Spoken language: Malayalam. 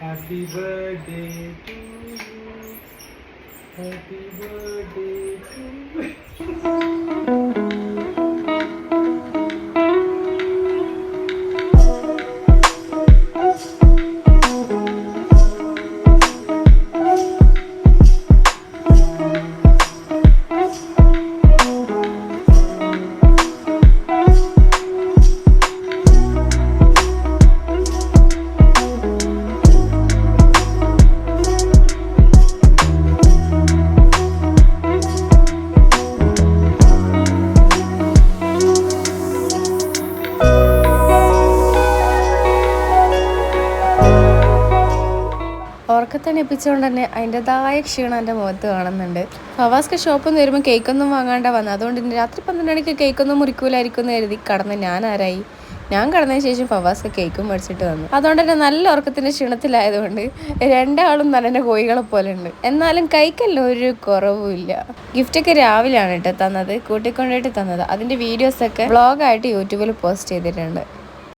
Happy birthday to you. Happy birthday to you. ഉറക്കത്തന്നെ എപ്പിച്ചുകൊണ്ട് തന്നെ അതിൻ്റെതായ ക്ഷീണം എൻ്റെ മുഖത്ത് കാണുന്നുണ്ട്. ഫവാസ്ക്ക് ഷോപ്പിൽ നിന്ന് വരുമ്പോൾ കേക്കൊന്നും വാങ്ങാണ്ട വന്നത്. അതുകൊണ്ട് ഇന്ന് രാത്രി 12 മണിക്ക് കേക്കൊന്നും മുറിക്കൂലായിരിക്കും എന്ന് കരുതി കടന്ന് ഞാൻ ആരായി. ഞാൻ കടന്നതിന് ശേഷം ഫവാസ്ക്ക് കേക്കും മേടിച്ചിട്ട് വന്നു. അതുകൊണ്ട് തന്നെ നല്ല ഉറക്കത്തിൻ്റെ ക്ഷീണത്തിലായതുകൊണ്ട് രണ്ടാളും നല്ല കോഴികളെ പോലെ ഉണ്ട്. എന്നാലും കൈക്കെല്ലാം ഒരു കുറവുമില്ല. ഗിഫ്റ്റൊക്കെ രാവിലെയാണ് കേട്ടോ തന്നത്, കൂട്ടിക്കൊണ്ടിട്ട് തന്നത്. അതിൻ്റെ വീഡിയോസൊക്കെ വ്ളോഗായിട്ട് യൂട്യൂബിൽ പോസ്റ്റ് ചെയ്തിട്ടുണ്ട്.